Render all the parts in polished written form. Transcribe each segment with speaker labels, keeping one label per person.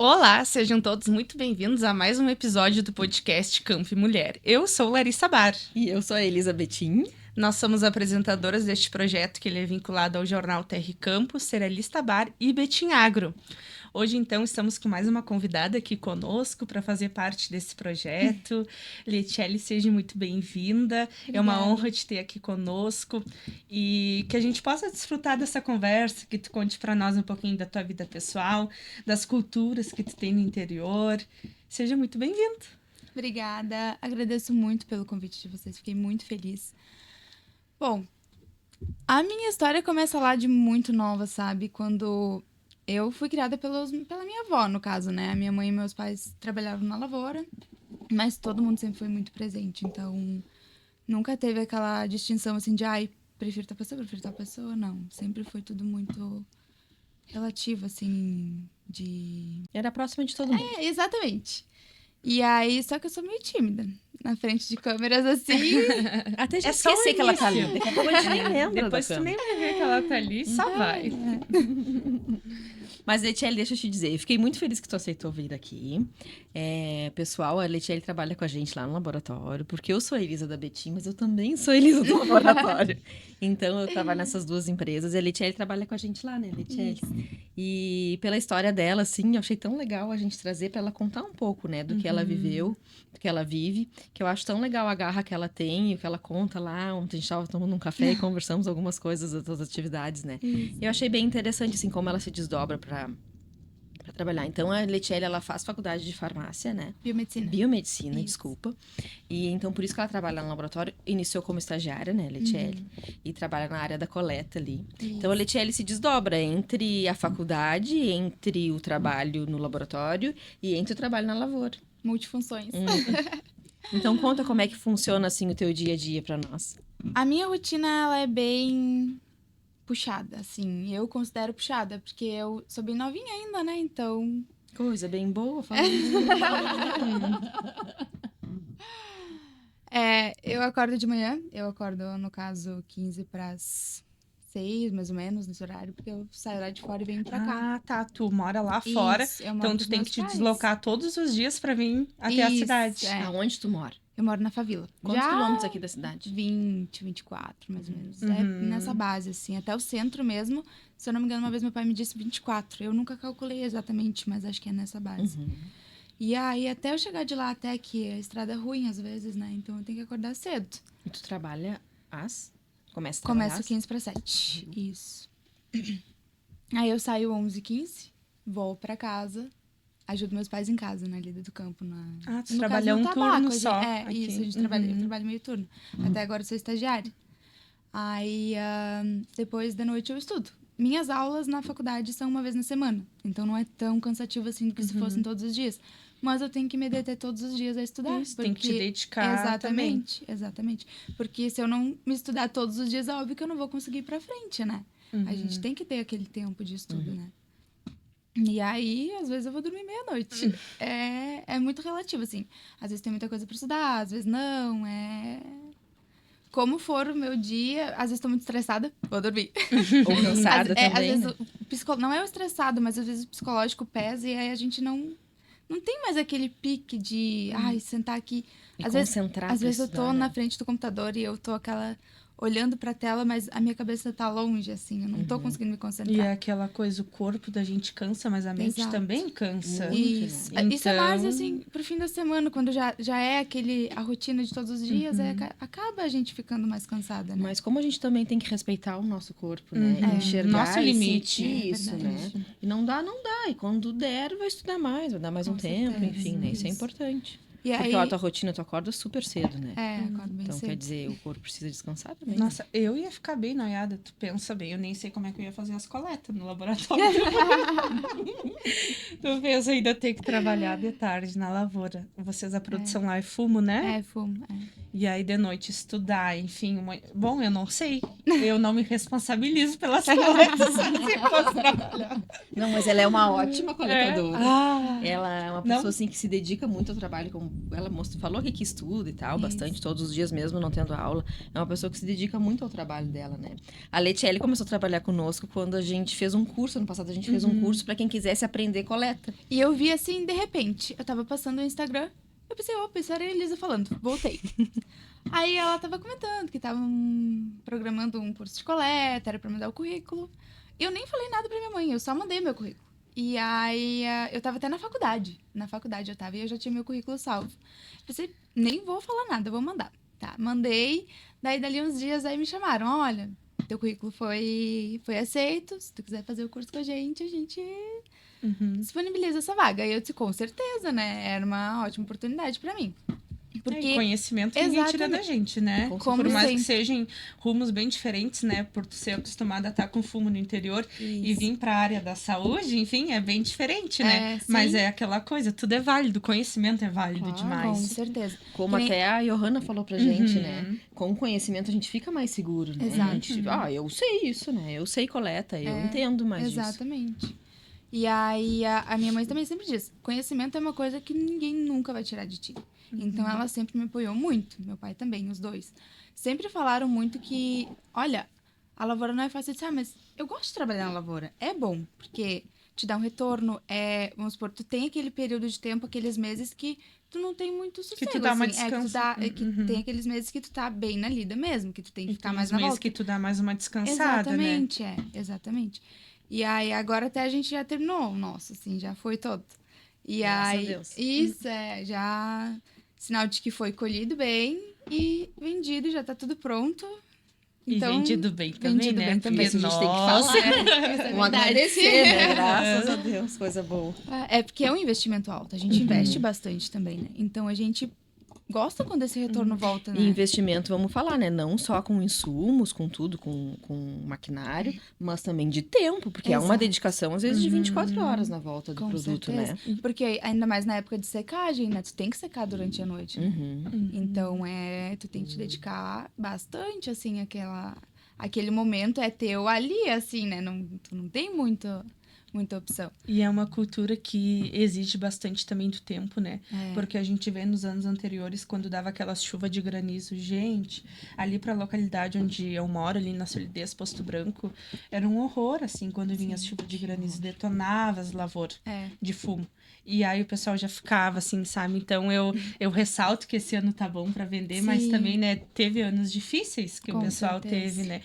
Speaker 1: Olá, sejam todos muito bem-vindos a mais um episódio do podcast Campo e Mulher. Eu sou Larissa Bar.
Speaker 2: E eu sou a Elisabetinho.
Speaker 1: Nós somos apresentadoras deste projeto que ele é vinculado ao jornal TR Campo, Cerealista Bar e Betim Agro. Hoje, então, estamos com mais uma convidada aqui conosco para fazer parte desse projeto. Letiele, seja muito bem-vinda.
Speaker 3: Obrigada.
Speaker 1: É uma honra te ter aqui conosco e que a gente possa desfrutar dessa conversa, que tu conte para nós um pouquinho da tua vida pessoal, das culturas que tu tem no interior. Seja muito bem-vindo.
Speaker 3: Obrigada, agradeço muito pelo convite de vocês, fiquei muito feliz. Bom, a minha história começa lá de muito nova, sabe? Quando eu fui criada pela minha avó, no caso, né? A minha mãe e meus pais trabalhavam na lavoura, mas todo mundo sempre foi muito presente, então nunca teve aquela distinção assim de, prefiro tal pessoa, não. Sempre foi tudo muito relativo, assim, de...
Speaker 2: Era próxima de todo mundo.
Speaker 3: É, exatamente. E aí, só que eu sou meio tímida. Na frente de câmeras, assim.
Speaker 2: Até já
Speaker 1: É só o
Speaker 2: esqueci que ela tá ali.
Speaker 1: início.
Speaker 2: Daqui a pouco a gente nem lembra.
Speaker 1: Depois tu nem vai ver que ela tá ali, só vai.
Speaker 2: Mas, Letiele, deixa eu te dizer, eu fiquei muito feliz que tu aceitou vir aqui. Pessoal, a Letiele trabalha com a gente lá no laboratório, porque eu sou a Elisa da Betim, mas eu também sou a Elisa do laboratório. Então, eu tava nessas duas empresas e a Letiele trabalha com a gente lá, né, Letiele? E pela história dela, assim, eu achei tão legal a gente trazer pra ela contar um pouco, né, do que ela viveu, do que ela vive, que eu acho tão legal a garra que ela tem e o que ela conta lá. Ontem a gente tava tomando um café e conversamos algumas coisas das suas atividades, né? Eu achei bem interessante, assim, como ela se desdobra pra trabalhar. Então, a Letiele, ela faz faculdade de farmácia, né? Biomedicina,
Speaker 3: Isso.
Speaker 2: desculpa. E então, por isso que ela trabalha no laboratório. Iniciou como estagiária, né, Letiele? E trabalha na área da coleta ali.
Speaker 3: Isso.
Speaker 2: Então, a Letiele se desdobra entre a faculdade, entre o trabalho no laboratório e entre o trabalho na lavoura.
Speaker 3: Multifunções.
Speaker 2: Então, conta como é que funciona, assim, o teu dia a dia pra nós.
Speaker 3: A minha rotina, ela é bem puxada, assim. Eu considero puxada, porque eu sou bem novinha ainda, né? Então...
Speaker 2: Coisa bem boa, falando.
Speaker 3: Eu acordo de manhã. Eu acordo, no caso, 15 para as 6, mais ou menos, nesse horário. Porque eu saio lá de fora e venho pra cá.
Speaker 1: Ah, tá. Tu mora lá fora,
Speaker 3: Isso, eu moro
Speaker 1: então
Speaker 3: com
Speaker 1: tu
Speaker 3: os
Speaker 1: tem
Speaker 3: meus
Speaker 1: que te
Speaker 3: pais.
Speaker 1: deslocar todos os dias pra vir até a
Speaker 3: Isso,
Speaker 1: cidade.
Speaker 3: é.
Speaker 2: Aonde tu mora?
Speaker 3: Eu moro na Favila.
Speaker 2: Quantos
Speaker 3: Já
Speaker 2: quilômetros aqui da cidade?
Speaker 3: 20, 24, mais ou menos. É nessa base, assim. Até o centro mesmo. Se eu não me engano, uma vez meu pai me disse 24. Eu nunca calculei exatamente, mas acho que é nessa base. E aí, até eu chegar de lá até aqui, a estrada é ruim às vezes, né? Então, eu tenho que acordar cedo.
Speaker 2: E tu trabalha Começa a trabalhar
Speaker 3: Começo 15 para 7. Isso. Aí, eu saio 11h15, vou pra casa, ajudo meus pais em casa, na lida do campo.
Speaker 1: Ah, tu
Speaker 3: No
Speaker 1: trabalha
Speaker 3: caso, no
Speaker 1: um
Speaker 3: tabaco,
Speaker 1: turno só
Speaker 3: Isso,
Speaker 1: aqui.
Speaker 3: a gente eu trabalho meio turno. Até agora eu sou estagiária. Aí, depois da noite eu estudo. Minhas aulas na faculdade são uma vez na semana. Então, não é tão cansativo assim do que se fossem todos os dias. Mas eu tenho que me deter todos os dias a estudar.
Speaker 1: Isso, tem que te dedicar
Speaker 3: Exatamente, exatamente. Porque se eu não me estudar todos os dias, é óbvio que eu não vou conseguir ir pra frente, né? A gente tem que ter aquele tempo de estudo, né? E aí, às vezes eu vou dormir meia-noite. É muito relativo, assim. Às vezes tem muita coisa pra estudar, às vezes não. Como for o meu dia, às vezes tô muito estressada, vou dormir.
Speaker 2: Ou cansada também,
Speaker 3: Às vezes
Speaker 2: né?
Speaker 3: não é o estressado, mas às vezes o psicológico pesa e aí a gente não tem mais aquele pique de, sentar aqui.
Speaker 2: E
Speaker 3: Às
Speaker 2: concentrar
Speaker 3: vezes
Speaker 2: pra
Speaker 3: eu tô
Speaker 2: estudar,
Speaker 3: na
Speaker 2: né?
Speaker 3: frente do computador e eu tô olhando pra tela, mas a minha cabeça tá longe, assim, eu não tô conseguindo me concentrar.
Speaker 1: E é aquela coisa, o corpo da gente cansa, mas a mente
Speaker 3: Exato.
Speaker 1: também cansa.
Speaker 2: Muito,
Speaker 3: Isso.
Speaker 2: né?
Speaker 3: Isso é mais,
Speaker 1: Então-
Speaker 3: assim, pro fim da semana, quando já é a rotina de todos os dias, acaba a gente ficando mais cansada, né?
Speaker 2: Mas como a gente também tem que respeitar o nosso corpo, né? E enxergar
Speaker 1: Nosso
Speaker 2: e
Speaker 1: limite.
Speaker 2: sentir
Speaker 3: É
Speaker 2: isso,
Speaker 3: verdade.
Speaker 2: né? E não dá. E quando der, vai estudar mais, vai dar mais
Speaker 3: Com
Speaker 2: um tempo,
Speaker 3: certeza,
Speaker 2: enfim, né? Isso é
Speaker 3: isso.
Speaker 2: importante.
Speaker 3: E
Speaker 2: Porque
Speaker 3: aí,
Speaker 2: a tua rotina, tu acorda super cedo, né?
Speaker 3: acordo bem
Speaker 2: Então,
Speaker 3: cedo.
Speaker 2: quer dizer, o corpo precisa descansar também.
Speaker 1: Nossa, eu ia ficar bem noiada, tu pensa bem, eu nem sei como é que eu ia fazer as coletas no laboratório. Tu pensa, ainda ter que trabalhar de tarde na lavoura. Vocês, a produção lá é fumo, né?
Speaker 3: Fumo.
Speaker 1: E aí, de noite, estudar, enfim. Bom, eu não sei. Eu não me responsabilizo pelas coletas. Se fosse trabalhar.
Speaker 2: Não, mas ela é uma ótima coletadora.
Speaker 1: Ah,
Speaker 2: Ela é uma
Speaker 1: Não?
Speaker 2: pessoa, assim, que se dedica muito ao trabalho. Como ela falou aqui que estuda e tal,
Speaker 3: Isso.
Speaker 2: bastante, todos os dias mesmo, não tendo aula. É uma pessoa que se dedica muito ao trabalho dela, né? A Letiele começou a trabalhar conosco quando a gente fez um curso. Ano passado a gente fez um curso para quem quisesse aprender coleta.
Speaker 3: E eu vi assim, de repente, eu tava passando no Instagram, eu pensei, opa, isso era a Elisa falando, voltei. Aí ela tava comentando que estavam programando um curso de coleta, era pra mandar o currículo. Eu nem falei nada pra minha mãe, eu só mandei meu currículo. E aí eu tava até na faculdade. Na faculdade eu tava e eu já tinha meu currículo salvo. Pensei, nem vou falar nada, vou mandar. Tá, mandei, daí dali uns dias aí me chamaram, olha, teu currículo foi aceito, se tu quiser fazer o curso com a gente disponibiliza essa vaga. E eu disse, com certeza, né? Era uma ótima oportunidade pra mim.
Speaker 1: e conhecimento ninguém tira da gente, né?
Speaker 3: Como
Speaker 1: Por mais que
Speaker 3: sempre.
Speaker 1: sejam rumos bem diferentes, né? Por tu ser acostumada a estar com fumo no interior e vir para a área da saúde, enfim, é bem diferente, né?
Speaker 3: sim.
Speaker 1: Mas é aquela coisa, tudo é válido, conhecimento é válido
Speaker 3: Com
Speaker 1: demais.
Speaker 3: certeza.
Speaker 2: Como
Speaker 3: Que nem-
Speaker 2: até a Johanna falou pra gente, né? Com o conhecimento a gente fica mais seguro, né?
Speaker 3: Exato.
Speaker 2: A gente, eu sei isso, né? Eu sei coleta, eu entendo mais disso.
Speaker 3: Exatamente. E aí, a minha mãe também sempre diz: conhecimento é uma coisa que ninguém nunca vai tirar de ti. Então, ela sempre me apoiou muito. Meu pai também, os dois. Sempre falaram muito que, olha, a lavoura não é fácil. Eu disse, mas eu gosto de trabalhar na lavoura. É bom, porque te dá um retorno. Vamos supor, tu tem aquele período de tempo, aqueles meses que tu não tem muito sossego.
Speaker 1: tu dá uma
Speaker 3: assim.
Speaker 1: descanso.
Speaker 3: Que tem aqueles meses que tu tá bem na lida mesmo, que tu tem que ficar mais na
Speaker 1: meses
Speaker 3: volta.
Speaker 1: que tu dá mais uma descansada,
Speaker 3: Exatamente, exatamente. E aí, agora até a gente já terminou o nosso, assim, já foi todo. E
Speaker 2: Graças
Speaker 3: aí,
Speaker 2: a Deus.
Speaker 3: isso já sinal de que foi colhido bem e vendido, já tá tudo pronto. Então,
Speaker 1: e vendido bem também,
Speaker 3: vendido
Speaker 1: né?
Speaker 3: bem também.
Speaker 1: Porque,
Speaker 2: Isso a gente tem que
Speaker 1: nossa,
Speaker 2: falar.
Speaker 3: Isso é
Speaker 2: Vamos
Speaker 3: verdade.
Speaker 2: agradecer, né? Graças a Deus, coisa boa.
Speaker 3: É porque é um investimento alto, a gente investe bastante também, né? Então, a gente gosta quando esse retorno volta, né?
Speaker 2: E investimento, vamos falar, né? Não só com insumos, com tudo, com maquinário, mas também de tempo, porque é uma
Speaker 3: Exato.
Speaker 2: dedicação, às vezes, de 24 horas na volta do
Speaker 3: Com
Speaker 2: produto,
Speaker 3: certeza.
Speaker 2: né?
Speaker 3: Porque ainda mais na época de secagem, né? Tu tem que secar durante a noite, né?
Speaker 2: Uhum.
Speaker 3: Então, tu tem que te dedicar bastante, assim, aquele momento é teu ali, assim, né? Tu não tem muita opção.
Speaker 1: E é uma cultura que exige bastante também do tempo, né? Porque a gente vê nos anos anteriores, quando dava aquelas chuvas de granizo, gente, ali pra localidade onde eu moro, ali na Solidez, Posto Branco, era um horror, assim, quando vinha as chuvas de granizo, detonava as lavouras de fumo. E aí o pessoal já ficava assim, sabe? Então eu ressalto que esse ano tá bom pra vender, mas
Speaker 3: Sim.
Speaker 1: também, né, teve anos difíceis que o
Speaker 3: Com
Speaker 1: pessoal
Speaker 3: certeza.
Speaker 1: teve, né?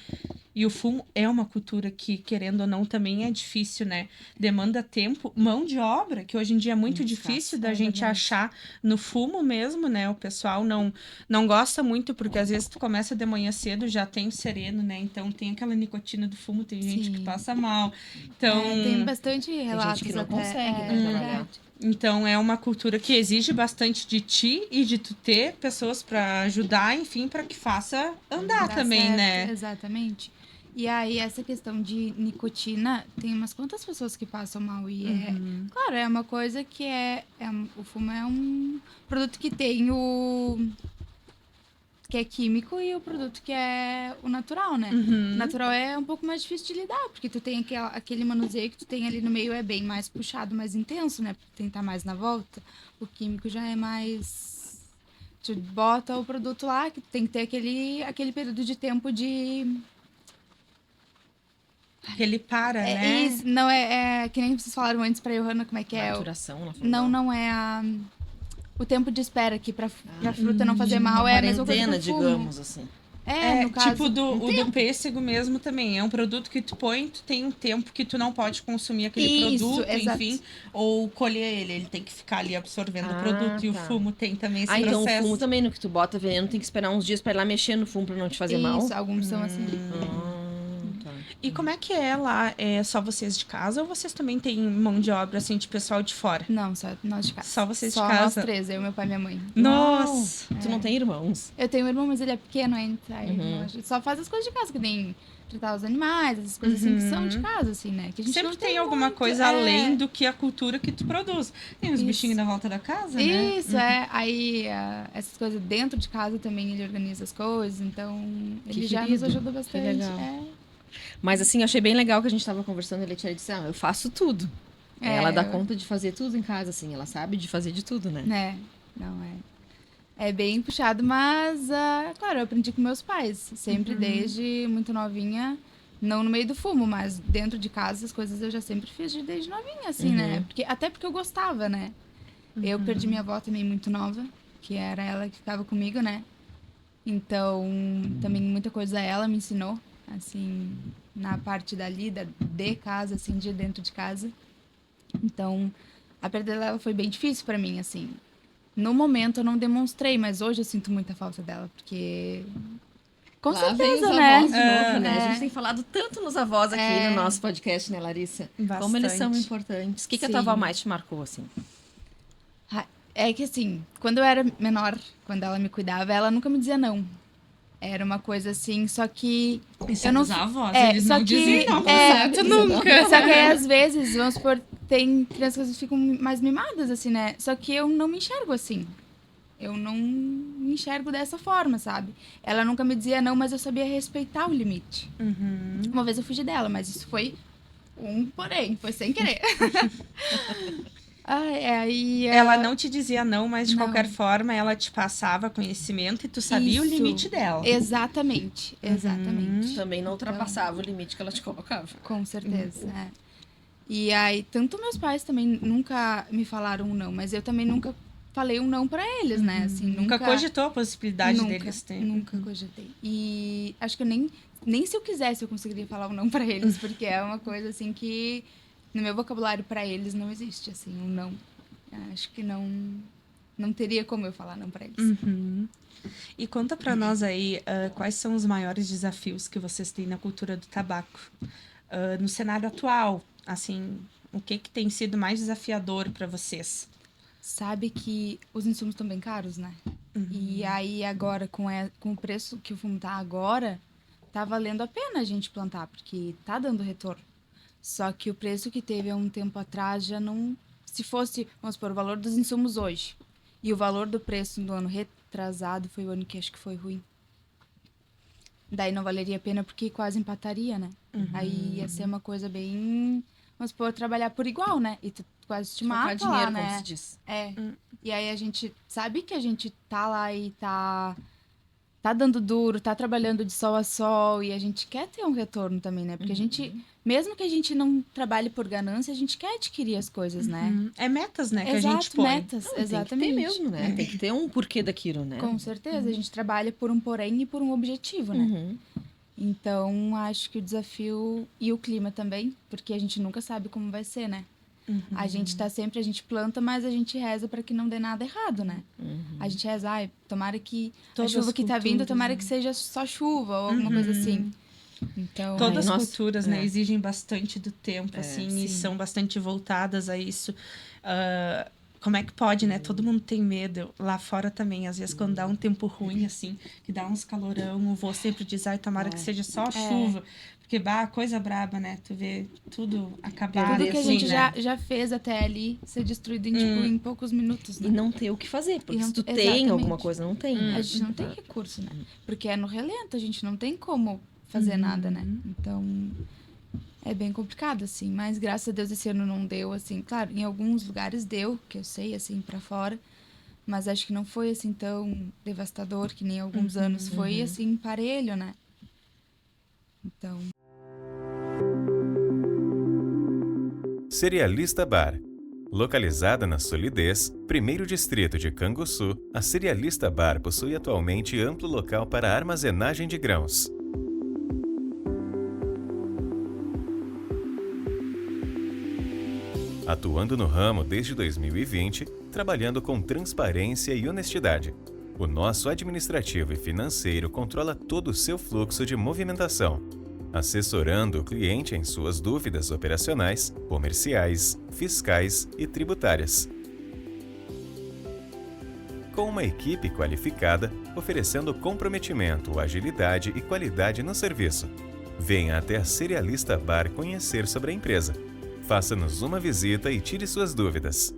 Speaker 1: E o fumo é uma cultura que, querendo ou não, também é difícil, né? Demanda tempo, mão de obra, que hoje em dia é muito difícil da gente
Speaker 3: verdade.
Speaker 1: achar no fumo mesmo, né? O pessoal não gosta muito, porque às vezes tu começa de manhã cedo, já tem o sereno, né? Então tem aquela nicotina do fumo, tem gente que
Speaker 3: Sim.
Speaker 1: passa mal. Então,
Speaker 3: Tem bastante relatos
Speaker 2: que não
Speaker 3: até.
Speaker 2: consegue, né, trabalhar.
Speaker 3: verdade.
Speaker 1: então é uma cultura que exige bastante de ti e de tu ter pessoas para ajudar, enfim, para que faça andar
Speaker 3: Dá
Speaker 1: também,
Speaker 3: certo,
Speaker 1: né?
Speaker 3: Exatamente. E aí, essa questão de nicotina, tem umas quantas pessoas que passam mal. E claro, é uma coisa que o fumo é um produto que tem que é químico e o produto que é o natural, né? O natural é um pouco mais difícil de lidar, porque tu tem aquele manuseio que tu tem ali no meio é bem mais puxado, mais intenso, né? Pra tentar mais na volta. O químico já é mais... Tu bota o produto lá, que tem que ter aquele período de tempo de...
Speaker 1: Que ele para, né?
Speaker 3: Isso, não é que nem vocês falaram antes pra Johanna, como é que é?
Speaker 2: Maturação, ela falou.
Speaker 3: Não é o tempo de espera aqui pra fruta não fazer mal é a mesma coisa que
Speaker 2: Quarentena,
Speaker 3: o fumo.
Speaker 2: digamos, assim.
Speaker 3: No caso.
Speaker 1: Tipo o do pêssego mesmo também. É um produto que tu põe, tu tem um tempo que tu não pode consumir aquele
Speaker 3: Isso,
Speaker 1: produto,
Speaker 3: exato.
Speaker 1: enfim, ou colher ele. Ele tem que ficar ali absorvendo o produto. E o
Speaker 2: tá.
Speaker 1: fumo tem também esse
Speaker 2: Então
Speaker 1: processo.
Speaker 2: o fumo também, no que tu bota veneno, tem que esperar uns dias pra ir lá mexer no fumo pra não te fazer mal?
Speaker 3: Isso, alguns são assim.
Speaker 2: Tá.
Speaker 1: E como é que é lá? É só vocês de casa ou vocês também têm mão de obra, assim, de pessoal de fora?
Speaker 3: Não, só nós de casa.
Speaker 1: Só vocês de
Speaker 3: Só
Speaker 1: casa?
Speaker 3: nós 3, eu, meu pai e minha mãe.
Speaker 1: Nossa!
Speaker 2: Tu não tem irmãos?
Speaker 3: Eu tenho um irmão, mas ele é pequeno ainda. Aí a gente só faz as coisas de casa, que nem tratar os animais, essas coisas assim que são de casa, assim, né? Que a gente
Speaker 1: Sempre
Speaker 3: não
Speaker 1: tem alguma
Speaker 3: muito,
Speaker 1: coisa além do que a cultura que tu produz. Tem os
Speaker 3: Isso.
Speaker 1: bichinhos na volta da casa, né?
Speaker 3: Isso, é. Aí, essas coisas dentro de casa também ele organiza as coisas, então ele já nos
Speaker 2: querido,
Speaker 3: ajuda
Speaker 2: que
Speaker 3: bastante.
Speaker 2: legal.
Speaker 3: É.
Speaker 2: Mas assim, eu achei bem legal que a gente tava conversando e a Letícia disse, eu faço tudo. Ela dá conta de fazer tudo em casa, assim, ela sabe de fazer de tudo, né?
Speaker 3: Não é. É bem puxado, mas, claro, eu aprendi com meus pais. Sempre desde muito novinha. Não no meio do fumo, mas dentro de casa as coisas eu já sempre fiz desde novinha, assim, né? Até porque eu gostava, né? Eu perdi minha avó também muito nova, que era ela que ficava comigo, né? Então, também muita coisa ela me ensinou, assim, na parte dali, de casa, assim, de dentro de casa. Então, a perda dela foi bem difícil pra mim, assim. No momento eu não demonstrei, mas hoje eu sinto muita falta dela, porque... Com
Speaker 2: Lá vem os
Speaker 3: certeza,
Speaker 2: avós
Speaker 3: né?
Speaker 2: de novo, né? A
Speaker 3: É.
Speaker 2: gente tem falado tanto nos avós aqui no nosso podcast, né, Larissa? Como eles são
Speaker 1: Bastante.
Speaker 2: importantes. O que a tua
Speaker 3: Sim.
Speaker 2: avó mais te marcou, assim?
Speaker 3: É que assim, quando eu era menor, quando ela me cuidava, ela nunca me dizia não. Era uma coisa assim, só que...
Speaker 1: Isso
Speaker 3: eu não
Speaker 1: dos avós,
Speaker 3: é,
Speaker 1: eles
Speaker 3: só
Speaker 1: não
Speaker 3: que-
Speaker 1: dizem não,
Speaker 3: é,
Speaker 1: certo? Nunca.
Speaker 3: Só que aí, às vezes, vamos supor, tem crianças que ficam mais mimadas, assim, né? Só que eu não me enxergo assim. Eu não me enxergo dessa forma, sabe? Ela nunca me dizia não, mas eu sabia respeitar o limite. Uma vez eu fugi dela, mas isso foi porém, foi sem querer. Aí...
Speaker 1: Ela não te dizia não, mas de
Speaker 3: Não.
Speaker 1: qualquer forma ela te passava conhecimento e tu sabia o
Speaker 3: Isso.
Speaker 1: limite dela.
Speaker 3: Exatamente, exatamente.
Speaker 2: Também não ultrapassava o limite que ela te colocava.
Speaker 3: Com certeza, é. E aí, tanto meus pais também nunca me falaram um não, mas eu também nunca falei um não pra eles, né? Assim,
Speaker 1: Nunca cogitou a possibilidade
Speaker 3: nunca,
Speaker 1: deles terem.
Speaker 3: Nunca cogitei. E acho que eu nem se eu quisesse eu conseguiria falar um não pra eles, porque é uma coisa assim que no meu vocabulário pra eles não existe, assim, um não. Acho que não teria como eu falar não pra eles.
Speaker 1: E conta pra nós aí quais são os maiores desafios que vocês têm na cultura do tabaco. No cenário atual, assim, o que tem sido mais desafiador pra vocês?
Speaker 3: Sabe que os insumos estão bem caros, né? E aí agora, com o preço que o fumo tá agora, tá valendo a pena a gente plantar, porque tá dando retorno. Só que o preço que teve há um tempo atrás já não... Se fosse, vamos supor, o valor dos insumos hoje e o valor do preço do ano retrasado foi o ano que acho que foi ruim. Daí não valeria a pena porque quase empataria, né? Aí ia ser uma coisa bem... Vamos supor, trabalhar por igual, né? E tu quase te
Speaker 2: Trocar
Speaker 3: mata
Speaker 2: dinheiro,
Speaker 3: lá, né?
Speaker 2: como se diz.
Speaker 3: É. E aí a gente sabe que a gente tá lá e tá dando duro, tá trabalhando de sol a sol e a gente quer ter um retorno também, né? Porque a gente, mesmo que a gente não trabalhe por ganância, a gente quer adquirir as coisas, né?
Speaker 1: É metas, né, que a
Speaker 3: Exato,
Speaker 1: gente põe.
Speaker 3: metas,
Speaker 2: Tem que
Speaker 3: exatamente.
Speaker 2: ter mesmo, né? Tem que ter um porquê daquilo, né?
Speaker 3: Com certeza, a gente trabalha por um porém e por um objetivo, né? Então, acho que o desafio e o clima também, porque a gente nunca sabe como vai ser, né? A gente tá sempre, a gente planta, mas a gente reza para que não dê nada errado, né? A gente reza, tomara que
Speaker 1: Todas
Speaker 3: a chuva que tá
Speaker 1: culturas,
Speaker 3: vindo, tomara
Speaker 1: né?
Speaker 3: que seja só chuva ou alguma coisa assim. Então,
Speaker 1: Todas as
Speaker 2: Nossa,
Speaker 1: culturas, né, exigem bastante do tempo, assim, e
Speaker 3: sim.
Speaker 1: são bastante voltadas a isso. Como é que pode, né? Todo mundo tem medo. Lá fora também, às vezes, quando dá um tempo ruim, assim, que dá uns calorão, o vô sempre diz, tomara que seja só chuva. Porque, coisa braba, né? Tu vê tudo acabar.
Speaker 3: tudo que a
Speaker 1: assim,
Speaker 3: gente
Speaker 1: né?
Speaker 3: já fez até ali ser destruído em poucos minutos, né?
Speaker 2: E não ter o que fazer, porque
Speaker 3: E não-
Speaker 2: se tu tem
Speaker 3: exatamente.
Speaker 2: alguma coisa, não tem.
Speaker 3: A gente não tem recurso, né? Porque é no relento, a gente não tem como fazer nada, né? Então, é bem complicado, assim. Mas, graças a Deus, esse ano não deu, assim. Claro, em alguns lugares deu, que eu sei, assim, pra fora. Mas acho que não foi, assim, tão devastador que nem alguns anos. Foi, assim, parelho, né? Então...
Speaker 4: Cerealista Bar. Localizada na Solidez, primeiro distrito de Canguçu, a Cerealista Bar possui atualmente amplo local para armazenagem de grãos. Atuando no ramo desde 2020, trabalhando com transparência e honestidade. O nosso administrativo e financeiro controla todo o seu fluxo de movimentação. assessorando o cliente em suas dúvidas operacionais, comerciais, fiscais e tributárias. Com uma equipe qualificada, oferecendo comprometimento, agilidade e qualidade no serviço. Venha até a Cerealista Bar conhecer sobre a empresa. Faça-nos uma visita e tire suas dúvidas.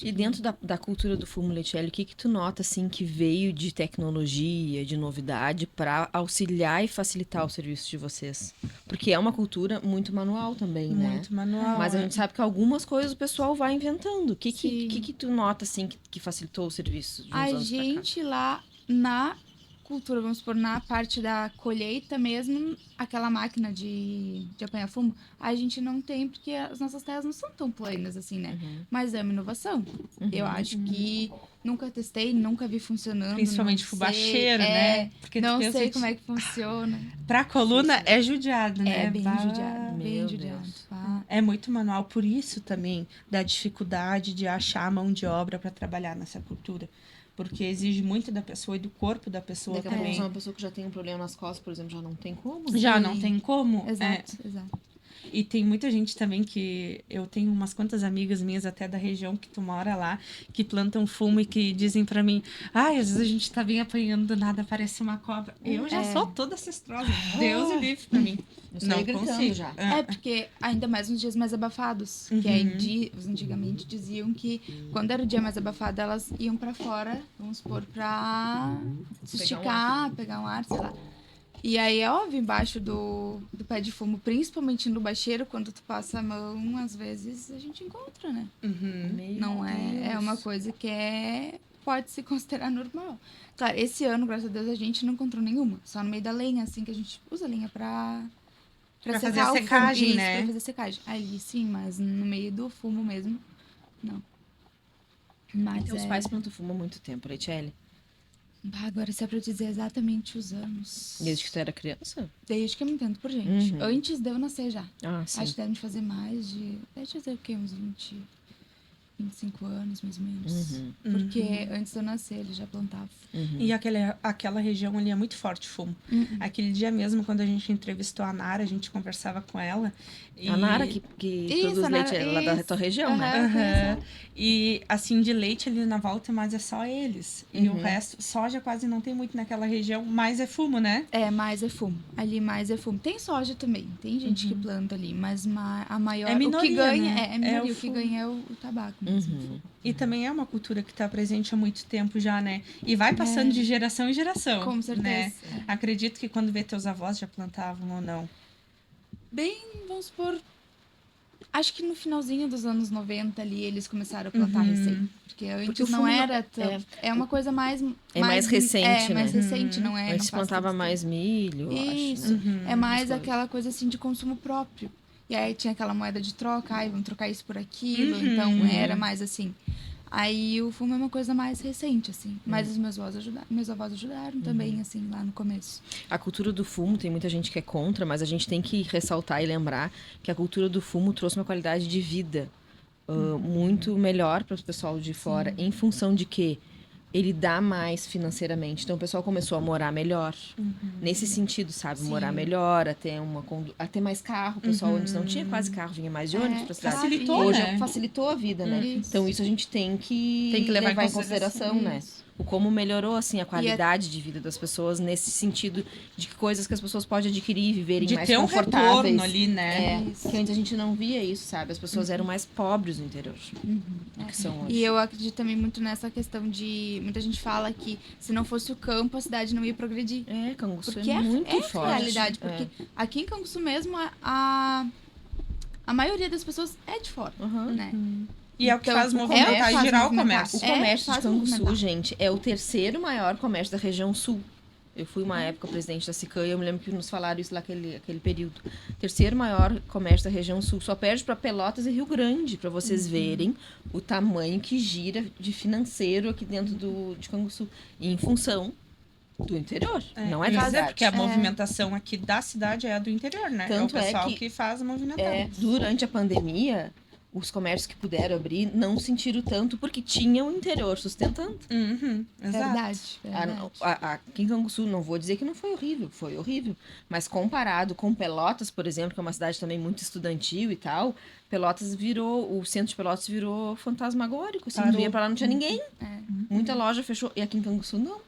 Speaker 2: E dentro da cultura do fumo, Letiele, o que tu nota, assim, que veio de tecnologia, de novidade, para auxiliar e facilitar o serviço de vocês? Porque é uma cultura muito manual também, né?
Speaker 1: Muito manual.
Speaker 2: Mas a gente sabe que algumas coisas o pessoal vai inventando. O que
Speaker 3: Sim.
Speaker 2: tu nota, assim, que facilitou o serviço de uns
Speaker 3: A
Speaker 2: anos pra cá?
Speaker 3: gente lá na cultura, vamos supor, na parte da colheita mesmo, aquela máquina de apanhar fumo, a gente não tem, porque as nossas terras não são tão planas assim, né? Mas é uma inovação. Eu acho que nunca testei, nunca vi funcionando.
Speaker 1: Principalmente
Speaker 3: não
Speaker 1: fubacheiro,
Speaker 3: sei,
Speaker 1: né? Porque
Speaker 3: não
Speaker 1: tu pensa
Speaker 3: sei
Speaker 1: que
Speaker 3: como é que funciona.
Speaker 1: pra coluna é judiado, né?
Speaker 3: É bem
Speaker 1: Bah.
Speaker 3: judiado, bem
Speaker 2: Meu
Speaker 3: judiado.
Speaker 2: Deus.
Speaker 3: Bah.
Speaker 1: É muito manual, por isso também da dificuldade de achar mão de obra para trabalhar nessa cultura. Porque exige muito da pessoa e do corpo da pessoa
Speaker 2: Daqui a pouco,
Speaker 1: também.
Speaker 2: uma pessoa que já tem um problema nas costas, por exemplo, já não tem como.
Speaker 1: Já
Speaker 3: Sim.
Speaker 1: não tem como.
Speaker 3: Exato, exato.
Speaker 1: E tem muita gente também que... Eu tenho umas quantas amigas minhas até da região que tu mora lá, que plantam fumo e que dizem pra mim, ai, às vezes a gente tá bem apanhando do nada, parece uma cobra. Eu já sou toda cestrosa. Deus o livre pra mim.
Speaker 2: Eu saí gritando
Speaker 1: consigo.
Speaker 2: já.
Speaker 3: É, porque ainda mais nos dias mais abafados. Que aí, antigamente diziam que quando era o dia mais abafado, elas iam pra fora, vamos supor, pra se esticar, pegar um ar, sei lá. E aí é óbvio, embaixo do pé de fumo, principalmente no bacheiro, quando tu passa a mão, às vezes a gente encontra, né?
Speaker 2: Meu
Speaker 3: Não é, é uma coisa que pode se considerar normal. Claro, esse ano, graças a Deus, a gente não encontrou nenhuma. Só no meio da lenha, assim, que a gente usa lenha pra
Speaker 1: fazer
Speaker 3: secar
Speaker 1: a
Speaker 3: o
Speaker 1: secagem,
Speaker 3: fumo. Isso,
Speaker 1: né?
Speaker 3: pra fazer secagem. Ali sim, mas no meio do fumo mesmo, não. Mas
Speaker 2: Teus pais plantam fumo há muito tempo, Letiele?
Speaker 3: Bah, agora se é pra eu dizer exatamente os anos.
Speaker 2: Desde que tu era criança?
Speaker 3: Desde que eu me entendo por gente.
Speaker 2: Uhum.
Speaker 3: Antes de eu nascer já.
Speaker 2: Ah, sim.
Speaker 3: Acho que devem fazer mais de... Deixa eu dizer o quê? Uns 25 anos, mais ou menos.
Speaker 2: Uhum.
Speaker 3: Porque antes de eu nascer, ele já plantava.
Speaker 1: E aquela região ali é muito forte fumo. Aquele dia mesmo, quando a gente entrevistou a Nara, a gente conversava com ela. E...
Speaker 2: A Nara que
Speaker 3: Isso,
Speaker 2: produz
Speaker 3: a
Speaker 2: leite
Speaker 3: Nara,
Speaker 2: lá da
Speaker 3: isso.
Speaker 2: tua região, né?
Speaker 1: Aham. E assim, de leite ali na volta, mas é só eles. E o resto, soja quase não tem muito naquela região, mas é fumo, né?
Speaker 3: É, mais é fumo. Ali mais é fumo. Tem soja também. Tem gente que planta ali, mas a maior...
Speaker 1: É minoria,
Speaker 3: o que ganha,
Speaker 1: né?
Speaker 3: é minoria.
Speaker 1: É o
Speaker 3: o que
Speaker 1: fumo.
Speaker 3: ganha é o tabaco mesmo.
Speaker 1: E também é uma cultura que está presente há muito tempo já, né? E vai passando de geração em geração.
Speaker 3: Com certeza.
Speaker 1: Né? Acredito que quando vê teus avós já plantavam ou não.
Speaker 3: Bem, vamos supor... Acho que no finalzinho dos anos 90 ali, eles começaram a plantar recém. Porque antes
Speaker 2: o
Speaker 3: não
Speaker 2: fumo
Speaker 3: era tão... É uma coisa mais...
Speaker 2: É mais recente,
Speaker 3: É, mais
Speaker 2: né?
Speaker 3: recente, não é?
Speaker 2: Antes
Speaker 3: não faz
Speaker 2: plantava
Speaker 3: tanto
Speaker 2: mais milho, eu
Speaker 3: Isso.
Speaker 2: acho. Né?
Speaker 3: É mais
Speaker 2: coisas.
Speaker 3: aquela coisa assim de consumo próprio. E aí tinha aquela moeda de troca, ai, vamos trocar isso por aquilo. Então era mais assim. Aí o fumo é uma coisa mais recente, assim. Mas os meus avós ajudaram também, assim, lá no começo.
Speaker 2: A cultura do fumo, tem muita gente que é contra, mas a gente tem que ressaltar e lembrar que a cultura do fumo trouxe uma qualidade de vida muito melhor para o pessoal de fora, em função de que ele dá mais financeiramente. Então o pessoal começou a morar melhor. Nesse sentido, sabe? Morar melhor, a ter mais carro. O pessoal antes não tinha quase carro, vinha mais de ônibus pra cidade.
Speaker 1: Facilitou,
Speaker 2: Hoje
Speaker 1: né?
Speaker 2: facilitou a vida, né?
Speaker 3: Isso.
Speaker 2: Então isso a gente tem que
Speaker 1: levar
Speaker 2: em consideração, né? O como melhorou, assim, a qualidade de vida das pessoas nesse sentido de que coisas que as pessoas podem adquirir e viverem
Speaker 1: De
Speaker 2: mais
Speaker 1: ter um
Speaker 2: confortáveis.
Speaker 1: retorno ali, né?
Speaker 2: É, que antes a gente não via isso, sabe? As pessoas eram mais pobres no interior do que são hoje.
Speaker 3: E eu acredito também muito nessa questão de... Muita gente fala que se não fosse o campo, a cidade não ia progredir.
Speaker 2: É, Canguçu
Speaker 3: Porque
Speaker 2: é muito forte.
Speaker 3: realidade. Porque aqui em Canguçu mesmo, a maioria das pessoas é de fora, né?
Speaker 1: E é o que
Speaker 3: Então,
Speaker 1: faz
Speaker 3: é o que
Speaker 1: movimentar e
Speaker 3: faz
Speaker 1: girar o
Speaker 3: movimentar.
Speaker 1: comércio.
Speaker 2: O comércio de
Speaker 3: faz
Speaker 2: Canguçu,
Speaker 3: movimentar.
Speaker 2: gente, é o terceiro maior comércio da região sul. Eu fui uma época presidente da SICAM e eu me lembro que nos falaram isso lá aquele período. Terceiro maior comércio da região sul. Só perde para Pelotas e Rio Grande, para vocês verem o tamanho que gira de financeiro aqui dentro de Canguçu. E em função do interior, não é da
Speaker 1: Mas
Speaker 2: cidade.
Speaker 1: porque a movimentação aqui da cidade é a do interior, né?
Speaker 2: Tanto
Speaker 1: é o
Speaker 2: é
Speaker 1: pessoal
Speaker 2: que-
Speaker 1: que faz a movimentação.
Speaker 2: Durante a pandemia, os comércios que puderam abrir não sentiram tanto porque tinham o interior sustentando.
Speaker 1: Exato.
Speaker 3: Verdade.
Speaker 2: Aqui em Canguçu, não vou dizer que não foi horrível, mas comparado com Pelotas, por exemplo, que é uma cidade também muito estudantil e tal, o centro de Pelotas virou fantasmagórico, assim, tu ia pra lá não tinha ninguém, muita loja fechou, e aqui em Canguçu não.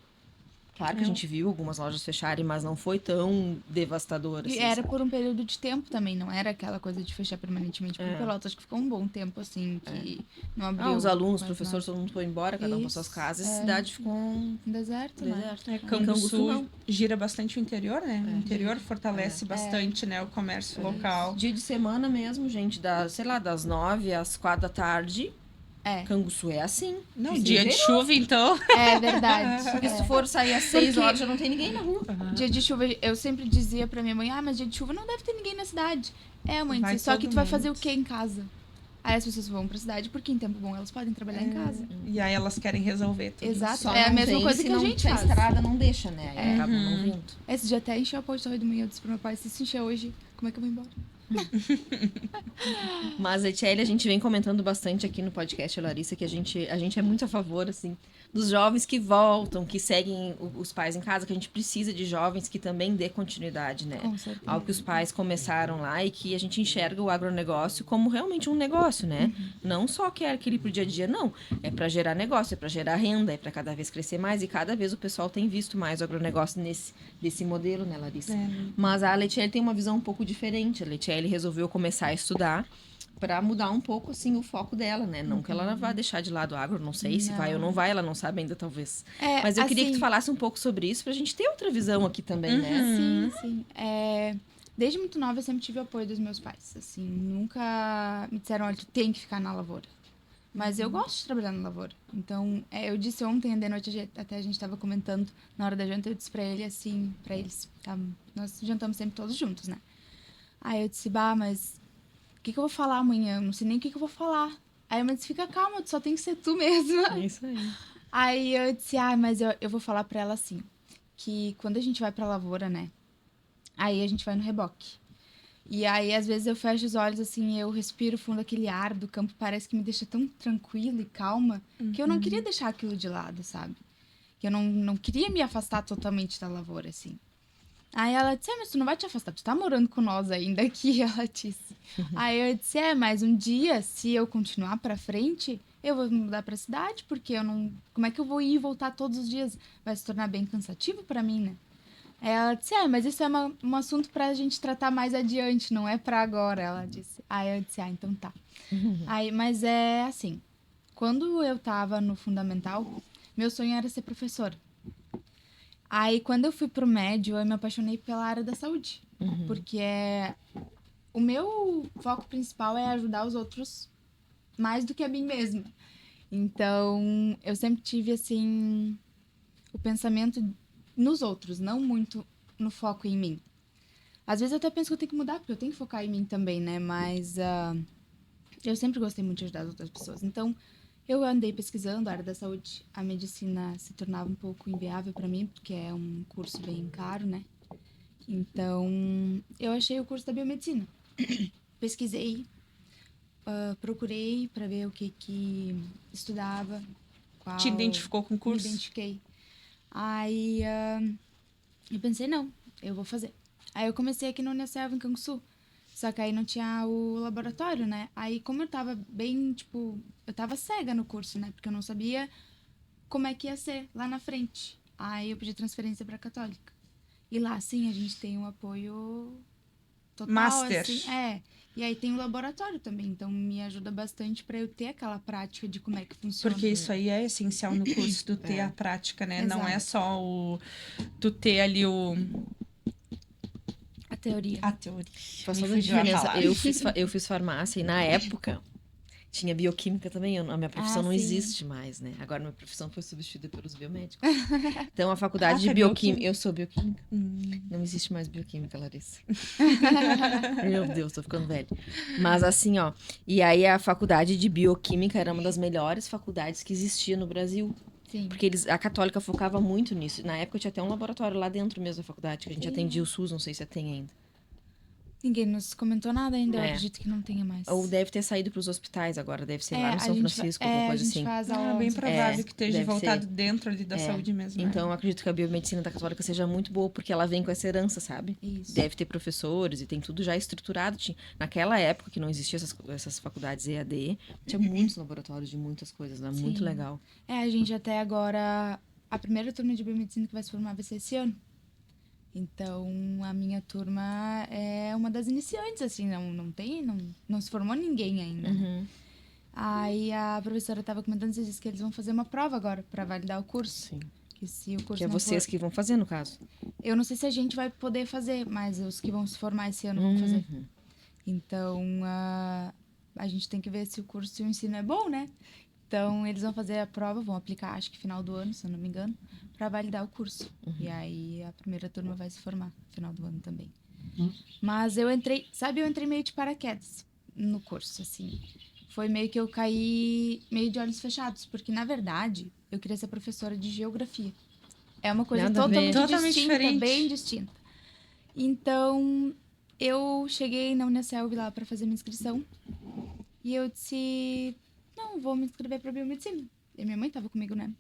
Speaker 2: Claro que a gente viu algumas lojas fecharem, mas não foi tão devastador assim.
Speaker 3: E era por um período de tempo também, não era aquela coisa de fechar permanentemente. Porque Pelotas acho que ficou um bom tempo, assim, que não abriu.
Speaker 2: Os alunos, os
Speaker 3: mais
Speaker 2: professores, todo mundo foi embora, cada um para suas casas, a cidade ficou
Speaker 3: um deserto, né?
Speaker 1: Canguçu gira bastante o interior, né? O interior fortalece bastante, né, o comércio local.
Speaker 2: Dia de semana mesmo, gente, das 9 às 4 da tarde. Canguçu é assim.
Speaker 1: Não, dia de chuva, então.
Speaker 3: É verdade.
Speaker 2: Porque se for sair às 6 horas, já não tem ninguém na rua.
Speaker 3: Dia de chuva, eu sempre dizia pra minha mãe, mas dia de chuva não deve ter ninguém na cidade. Mãe, só que tu vai fazer o quê em casa? Aí as pessoas vão pra cidade, porque em tempo bom elas podem trabalhar em casa.
Speaker 1: E aí elas querem resolver tudo.
Speaker 3: Exato,
Speaker 2: Só
Speaker 3: é a mesma coisa que a gente faz.
Speaker 2: A estrada não deixa, né? Aí acaba não vindo.
Speaker 3: Esse dia até encheu a porta de manhã, eu disse pro meu pai, se encher hoje, como é que eu vou embora?
Speaker 2: Mas, Etiele, a gente vem comentando bastante aqui no podcast, Larissa, que a gente é muito a favor, assim, dos jovens que voltam, que seguem os pais em casa, que a gente precisa de jovens que também dê continuidade, né?
Speaker 3: Com certeza.
Speaker 2: Ao que os pais começaram lá e que a gente enxerga o agronegócio como realmente um negócio, né? Não só que é aquele pro dia a dia, não. É para gerar negócio, é para gerar renda, é para cada vez crescer mais e cada vez o pessoal tem visto mais o agronegócio desse modelo, né, Larissa? Mas a Letiele tem uma visão um pouco diferente. A Letiele resolveu começar a estudar para mudar um pouco, assim, o foco dela, né? Não que ela vá deixar de lado o agro, não sei se vai ou não vai, ela não sabe ainda, talvez. Mas eu queria que tu falasse um pouco sobre isso pra gente ter outra visão aqui também, né?
Speaker 3: Sim. Desde muito nova eu sempre tive o apoio dos meus pais, assim, nunca me disseram, olha, tu tem que ficar na lavoura. Mas eu gosto de trabalhar na lavoura. Então, eu disse ontem, de noite, até a gente tava comentando, na hora da janta, eu disse pra ele, assim, pra eles, tá? Nós jantamos sempre todos juntos, né? Aí eu disse, mas o que eu vou falar amanhã? Eu não sei nem o que eu vou falar. Aí a mãe disse, fica calma, tu só tem que ser tu mesma.
Speaker 2: É isso aí.
Speaker 3: Aí eu disse, mas eu vou falar pra ela assim, que quando a gente vai pra lavoura, né? Aí a gente vai no reboque. E aí, às vezes, eu fecho os olhos, assim, eu respiro fundo aquele ar do campo, parece que me deixa tão tranquila e calma, que eu não queria deixar aquilo de lado, sabe? Que eu não queria me afastar totalmente da lavoura, assim. Aí ela disse, mas tu não vai te afastar, tu tá morando com nós ainda aqui, ela disse. Aí eu disse, mas um dia, se eu continuar pra frente, eu vou me mudar pra cidade, porque eu não... Como é que eu vou ir e voltar todos os dias? Vai se tornar bem cansativo pra mim, né? Aí ela disse, mas isso é um assunto pra gente tratar mais adiante, não é pra agora, ela disse. Aí eu disse, então tá. Aí, mas é assim, quando eu tava no fundamental, meu sonho era ser professora. Aí, quando eu fui pro médio, eu me apaixonei pela área da saúde. Porque o meu foco principal é ajudar os outros mais do que a mim mesma. Então, eu sempre tive, assim, o pensamento nos outros, não muito no foco em mim. Às vezes eu até penso que eu tenho que mudar, porque eu tenho que focar em mim também, né? Mas eu sempre gostei muito de ajudar as outras pessoas. Então, eu andei pesquisando a área da saúde. A medicina se tornava um pouco inviável para mim, porque é um curso bem caro, né? Então, eu achei o curso da biomedicina. Pesquisei, procurei para ver o que estudava.
Speaker 1: Te identificou com o curso?
Speaker 3: Me identifiquei. Aí, eu pensei, não, eu vou fazer. Aí eu comecei aqui no Unicef, em Canguçu. Só que aí não tinha o laboratório, né? Aí, como eu tava bem, eu tava cega no curso, né? Porque eu não sabia como é que ia ser lá na frente. Aí eu pedi transferência pra Católica. E lá, sim, a gente tem um apoio total,
Speaker 1: Master.
Speaker 3: assim. E aí tem o laboratório também, então me ajuda bastante para eu ter aquela prática de como é que funciona.
Speaker 1: Porque isso aí é essencial no curso, tu ter a prática, né?
Speaker 3: Exato.
Speaker 1: Não é só tu ter ali
Speaker 3: a teoria.
Speaker 1: A teoria.
Speaker 2: Faz toda a diferença. Eu fiz farmácia e na época tinha bioquímica também. A minha profissão não existe mais, né? Agora minha profissão foi substituída pelos biomédicos. Então a faculdade de bioquímica... Eu sou bioquímica. Não existe mais bioquímica, Larissa. Meu Deus, tô ficando velha. Mas assim, e aí a faculdade de bioquímica era uma das melhores faculdades que existia no Brasil.
Speaker 3: Sim.
Speaker 2: Porque a Católica focava muito nisso. Na época tinha até um laboratório lá dentro mesmo da faculdade, que a gente atendia o SUS, não sei se tem ainda.
Speaker 3: Ninguém nos comentou nada ainda, eu
Speaker 2: É.
Speaker 3: acredito que não tenha mais.
Speaker 2: Ou deve ter saído para os hospitais agora, deve ser lá no
Speaker 3: a
Speaker 2: São
Speaker 3: gente
Speaker 2: Francisco,
Speaker 3: fa-
Speaker 2: alguma coisa
Speaker 3: a gente
Speaker 2: assim.
Speaker 3: faz
Speaker 1: É
Speaker 3: aula
Speaker 1: bem provável
Speaker 2: É,
Speaker 1: que esteja
Speaker 2: deve
Speaker 1: voltado
Speaker 2: ser.
Speaker 1: dentro ali da saúde mesmo. né?
Speaker 2: Então, eu acredito que a biomedicina da Católica seja muito boa, porque ela vem com essa herança, sabe?
Speaker 3: Isso.
Speaker 2: Deve ter professores e tem tudo já estruturado. Naquela época, que não existiam essas faculdades EAD, tinha muitos laboratórios de muitas coisas, né? Muito
Speaker 3: Sim.
Speaker 2: legal.
Speaker 3: A gente até agora... A primeira turma de biomedicina que vai se formar vai ser esse ano. Então, a minha turma é uma das iniciantes, assim, não se formou ninguém ainda.
Speaker 2: Uhum.
Speaker 3: Aí a professora estava comentando esses dias que eles vão fazer uma prova agora para validar o curso.
Speaker 2: Sim.
Speaker 3: Que se o curso
Speaker 2: Que é
Speaker 3: não
Speaker 2: vocês
Speaker 3: for...
Speaker 2: que vão fazer, no caso.
Speaker 3: Eu não sei se a gente vai poder fazer, mas os que vão se formar esse ano vão fazer.
Speaker 2: Uhum.
Speaker 3: Então, a gente tem que ver se o curso e o ensino é bom, né? Então, eles vão fazer a prova, vão aplicar, acho que final do ano, se eu não me engano, para validar o curso. E aí, a primeira turma vai se formar, final do ano também. Mas eu entrei meio de paraquedas no curso, assim. Foi meio que eu caí meio de olhos fechados, porque, na verdade, eu queria ser professora de geografia. É uma coisa
Speaker 2: Nada a ver.
Speaker 1: Totalmente
Speaker 3: distinta,
Speaker 1: diferente.
Speaker 3: bem distinta. Então, eu cheguei na Unicel lá para fazer minha inscrição. E eu disse, não, vou me inscrever para biomedicina. E minha mãe tava comigo, né?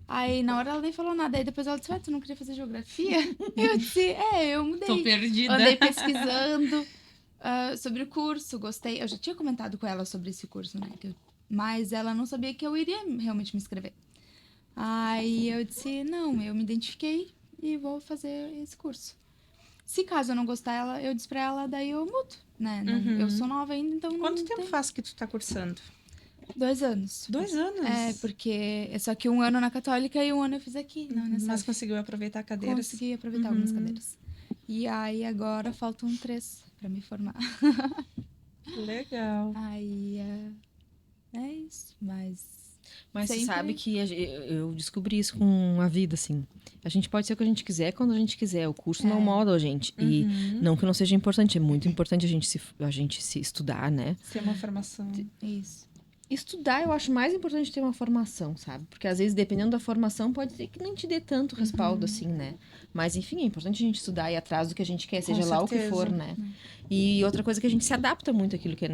Speaker 3: Aí, na hora, ela nem falou nada. Aí, depois ela disse, tu não queria fazer geografia? Eu disse, eu mudei.
Speaker 1: Tô perdida.
Speaker 3: Andei pesquisando sobre o curso, gostei. Eu já tinha comentado com ela sobre esse curso, né? Mas ela não sabia que eu iria realmente me inscrever. Aí eu disse, não, eu me identifiquei e vou fazer esse curso. Se caso eu não gostar, eu disse pra ela, daí eu mudo, né? Eu sou nova ainda, então
Speaker 1: Quanto
Speaker 3: não
Speaker 1: tempo
Speaker 3: tem...
Speaker 1: faz que tu tá cursando?
Speaker 3: 2 anos.
Speaker 1: 2 anos?
Speaker 3: Porque é só que 1 ano na Católica e 1 ano eu fiz aqui, na Unicef.
Speaker 1: Mas conseguiu aproveitar cadeiras?
Speaker 3: Consegui aproveitar algumas cadeiras. E aí agora faltam 3 pra me formar.
Speaker 1: Legal.
Speaker 3: Aí é isso, mas
Speaker 2: Mas você
Speaker 3: sempre-
Speaker 2: sabe que eu descobri isso com a vida, assim. A gente pode ser o que a gente quiser quando a gente quiser. O curso não molda a gente. E não que não seja importante, é muito importante a gente se estudar, né?
Speaker 1: Ser uma formação.
Speaker 3: isso.
Speaker 2: Estudar, eu acho mais importante ter uma formação, sabe? Porque às vezes, dependendo da formação, pode ser que nem te dê tanto respaldo, assim, né? Mas, enfim, é importante a gente estudar e ir atrás do que a gente quer, seja lá o que
Speaker 1: certeza.
Speaker 2: for, né? E outra coisa que a gente se adapta muito àquilo que é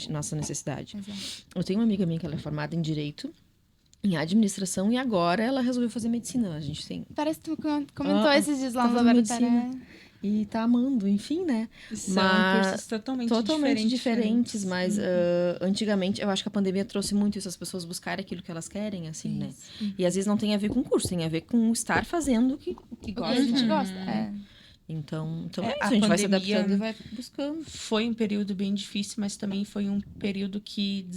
Speaker 2: nossa necessidade.
Speaker 3: Exato.
Speaker 2: Eu tenho uma amiga minha que ela é formada em Direito, em Administração, e agora ela resolveu fazer Medicina. A gente tem...
Speaker 3: Parece que tu comentou
Speaker 2: Ah,
Speaker 3: esses dias lá
Speaker 2: tá
Speaker 3: no
Speaker 2: fazendo
Speaker 3: laboratório.
Speaker 2: E tá amando, enfim, né?
Speaker 1: São
Speaker 2: Mas-
Speaker 1: cursos totalmente
Speaker 2: diferentes, mas antigamente eu acho que a pandemia trouxe muito isso, as pessoas buscarem aquilo que elas querem, assim, né?
Speaker 3: Isso.
Speaker 2: E às vezes não tem a ver com curso, tem a ver com estar fazendo o que
Speaker 3: O que
Speaker 2: gosta.
Speaker 3: a gente
Speaker 2: né?
Speaker 3: gosta.
Speaker 2: Então
Speaker 1: É,
Speaker 2: é isso,
Speaker 1: a
Speaker 2: a gente vai se
Speaker 1: pandemia-
Speaker 2: adaptando e vai buscando.
Speaker 1: Foi um período bem difícil, mas também foi um período que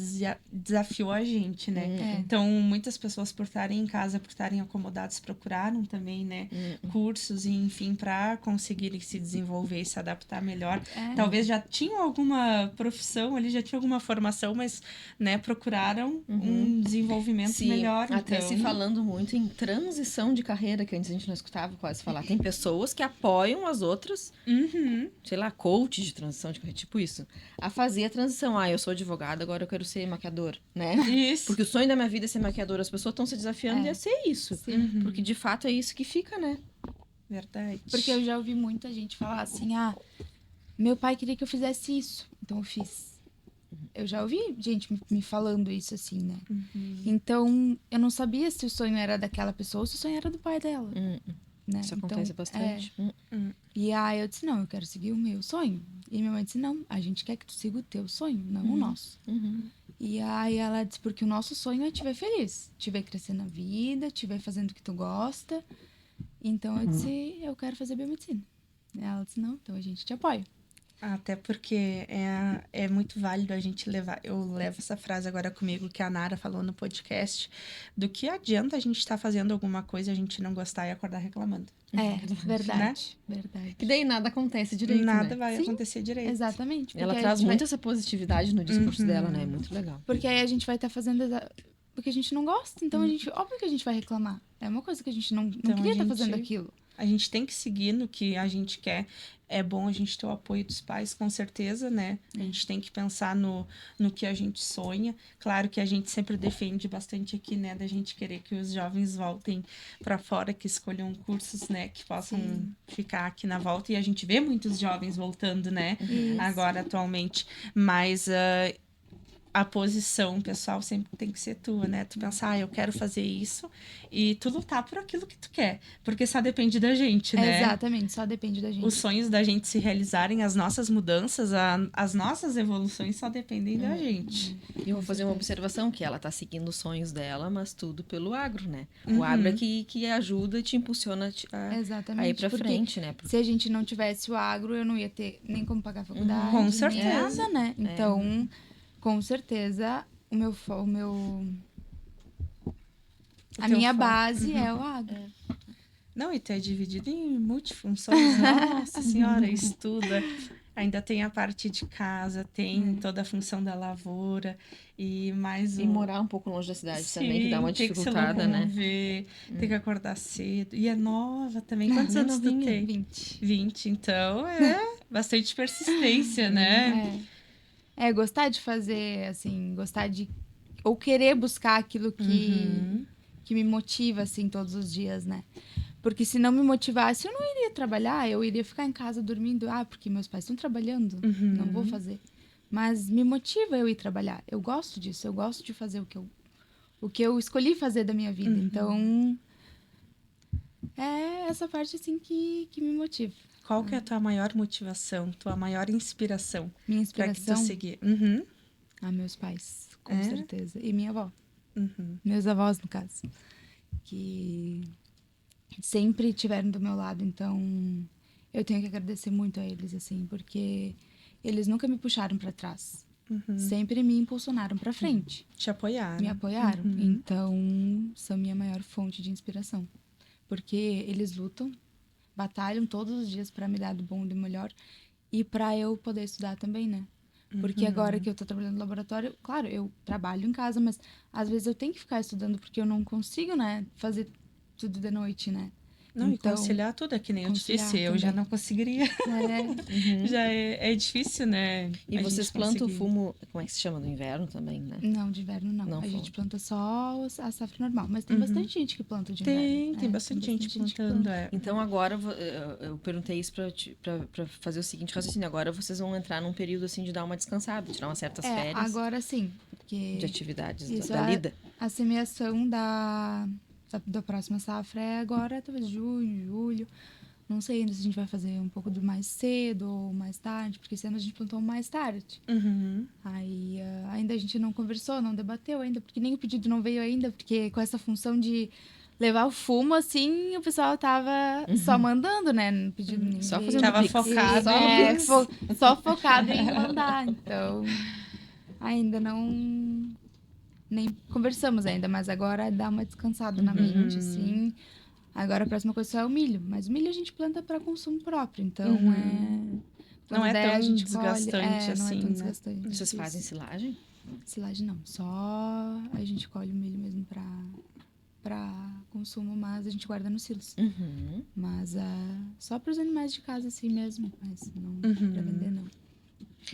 Speaker 1: desafiou a gente, né?
Speaker 3: É.
Speaker 1: Então, muitas pessoas, por estarem em casa, por estarem acomodadas, procuraram também, né? Cursos, e, enfim, para conseguirem se desenvolver e se adaptar melhor.
Speaker 3: É.
Speaker 1: Talvez já tinham alguma profissão ali, já tinham alguma formação, mas, né, procuraram um desenvolvimento melhor.
Speaker 2: Até
Speaker 1: então...
Speaker 2: se falando muito em transição de carreira, que antes a gente não escutava quase falar. Tem pessoas que apoiam as outras,
Speaker 1: Uhum.
Speaker 2: sei lá, coach de transição de carreira, tipo isso, a fazer a transição. Eu sou advogada, agora eu quero ser maquiador, né?
Speaker 1: Isso.
Speaker 2: Porque o sonho da minha vida é ser maquiadora. As pessoas estão se desafiando a ser isso.
Speaker 1: Uhum.
Speaker 2: Porque de fato é isso que fica, né?
Speaker 1: Verdade.
Speaker 3: Porque eu já ouvi muita gente falar assim, meu pai queria que eu fizesse isso, então eu fiz. Eu já ouvi gente me falando isso assim, né? Então, eu não sabia se o sonho era daquela pessoa ou se o sonho era do pai dela, né?
Speaker 2: Isso
Speaker 3: Então,
Speaker 2: acontece bastante.
Speaker 3: E aí eu disse, não, eu quero seguir o meu sonho. E minha mãe disse, não, a gente quer que tu siga o teu sonho, não o nosso. E aí ela disse, porque o nosso sonho é te ver feliz, te ver crescer na vida, te ver fazendo o que tu gosta. Então eu disse, eu quero fazer biomedicina. E ela disse, não, então a gente te apoia.
Speaker 1: Até porque é muito válido a gente levar. Eu levo essa frase agora comigo que a Nara falou no podcast: do que adianta a gente estar fazendo alguma coisa, a gente não gostar e acordar reclamando.
Speaker 3: Verdade, verdade.
Speaker 2: E daí nada acontece direito,
Speaker 1: Nada
Speaker 2: né?
Speaker 1: vai
Speaker 3: Sim,
Speaker 1: acontecer direito.
Speaker 3: Exatamente.
Speaker 2: Ela
Speaker 3: porque a
Speaker 2: traz
Speaker 3: gente
Speaker 2: muito essa positividade no discurso dela, né? É muito legal.
Speaker 3: Porque aí a gente vai estar fazendo porque a gente não gosta, então óbvio que a gente vai reclamar. É uma coisa que a gente não
Speaker 1: Então,
Speaker 3: queria
Speaker 1: a
Speaker 3: estar
Speaker 1: gente-
Speaker 3: fazendo aquilo.
Speaker 1: A gente tem que seguir no que a gente quer. É bom a gente ter o apoio dos pais, com certeza, né? A gente tem que pensar no que a gente sonha. Claro que a gente sempre defende bastante aqui, né? Da gente querer que os jovens voltem para fora, que escolham cursos, né? Que possam ficar aqui na volta. E a gente vê muitos jovens voltando, né?
Speaker 3: Isso.
Speaker 1: Agora, atualmente. Mas a posição, pessoal, sempre tem que ser tua, né? Tu pensar, eu quero fazer isso e tu lutar por aquilo que tu quer. Porque só depende da gente, né?
Speaker 3: Exatamente, só depende da gente.
Speaker 1: Os sonhos da gente se realizarem, as nossas mudanças, as nossas evoluções só dependem da gente.
Speaker 2: E eu vou fazer uma observação, que ela tá seguindo os sonhos dela, mas tudo pelo agro, né? O agro é que ajuda e te impulsiona
Speaker 3: Exatamente.
Speaker 2: a ir pra
Speaker 3: porque
Speaker 2: frente, né?
Speaker 3: se a gente não tivesse o agro, eu não ia ter nem como pagar a faculdade.
Speaker 1: Com
Speaker 3: nem
Speaker 1: certeza.
Speaker 3: nada, né? Então, com certeza, a
Speaker 1: teu
Speaker 3: minha
Speaker 1: foco.
Speaker 3: base é o agro.
Speaker 1: Não, e tu é dividido em multifunções. Nossa senhora, estuda. Ainda tem a parte de casa, tem toda a função da lavoura e mais
Speaker 2: E morar um pouco longe da cidade também, que dá uma
Speaker 1: tem
Speaker 2: dificultada,
Speaker 1: que se
Speaker 2: né?
Speaker 1: locomover, tem que acordar cedo. E é nova também. Quantos anos tu
Speaker 2: novinha.
Speaker 1: tem?
Speaker 3: 20.
Speaker 1: 20, então é bastante persistência, né?
Speaker 3: Gostar de fazer, assim, gostar de... Ou querer buscar aquilo que me motiva, assim, todos os dias, né? Porque se não me motivasse, eu não iria trabalhar, eu iria ficar em casa dormindo. Porque meus pais estão trabalhando, não vou fazer. Mas me motiva eu ir trabalhar. Eu gosto disso, eu gosto de fazer o que eu escolhi fazer da minha vida. Então, é essa parte, assim, que me motiva.
Speaker 1: Qual que é a tua maior motivação, tua maior inspiração
Speaker 3: Minha
Speaker 1: para que tu
Speaker 3: inspiração?
Speaker 1: seguir?
Speaker 3: Meus pais, com
Speaker 1: É?
Speaker 3: certeza. E minha avó. Meus avós, no caso. Que sempre estiveram do meu lado. Então, eu tenho que agradecer muito a eles, assim, porque eles nunca me puxaram para trás. Sempre me impulsionaram para frente.
Speaker 1: Te apoiar.
Speaker 3: Me apoiaram. Então, são minha maior fonte de inspiração. Porque eles lutam, batalham todos os dias para me dar do bom e do melhor. E para eu poder estudar também, né? Porque agora que eu tô trabalhando no laboratório, claro, eu trabalho em casa, mas às vezes eu tenho que ficar estudando porque eu não consigo, né, fazer tudo de noite, né?
Speaker 1: Não,
Speaker 3: Então,
Speaker 1: e conciliar tudo é que nem eu te
Speaker 3: conciliar
Speaker 1: disse, eu já
Speaker 3: também.
Speaker 1: não conseguiria. Já é difícil, né?
Speaker 2: E
Speaker 1: a
Speaker 2: vocês
Speaker 1: gente
Speaker 2: plantam
Speaker 1: conseguir.
Speaker 2: fumo, como é que se chama? No inverno também, né?
Speaker 3: Não, de inverno não.
Speaker 2: Não
Speaker 3: A
Speaker 2: foi.
Speaker 3: gente planta só a safra normal. Mas tem bastante gente que planta de inverno.
Speaker 1: Tem bastante gente
Speaker 3: que
Speaker 1: plantando,
Speaker 3: planta.
Speaker 1: é.
Speaker 2: Então agora, eu perguntei isso pra fazer o seguinte raciocínio. Agora vocês vão entrar num período assim de dar uma descansada, tirar umas certas férias
Speaker 3: Agora sim. Porque
Speaker 2: de atividades
Speaker 3: isso,
Speaker 2: da lida.
Speaker 3: a semeação da próxima safra é agora, talvez junho, julho. Não sei ainda se a gente vai fazer um pouco mais cedo ou mais tarde, porque esse ano a gente plantou mais tarde. Aí ainda a gente não conversou, não debateu ainda, porque nem o pedido não veio ainda, porque com essa função de levar o fumo, assim, o pessoal tava só mandando, né? Não pedindo nem
Speaker 2: Só
Speaker 3: veio.
Speaker 2: fazendo
Speaker 1: Tava
Speaker 2: Pix.
Speaker 1: focado.
Speaker 3: Só focado em mandar. Então, ainda não... Nem conversamos ainda, mas agora dá uma descansada na mente, assim. Agora a próxima coisa só é o milho. Mas o milho a gente planta para consumo próprio, então
Speaker 1: Não é
Speaker 3: der, a
Speaker 1: tão
Speaker 3: gente
Speaker 1: desgastante
Speaker 3: colhe. Não é
Speaker 1: assim,
Speaker 3: tão
Speaker 1: né?
Speaker 3: desgastante.
Speaker 2: Vocês
Speaker 3: isso.
Speaker 2: fazem silagem?
Speaker 3: Silagem não, só a gente colhe o milho mesmo para consumo, mas a gente guarda nos silos. Mas só para os animais de casa assim mesmo, mas não para vender não.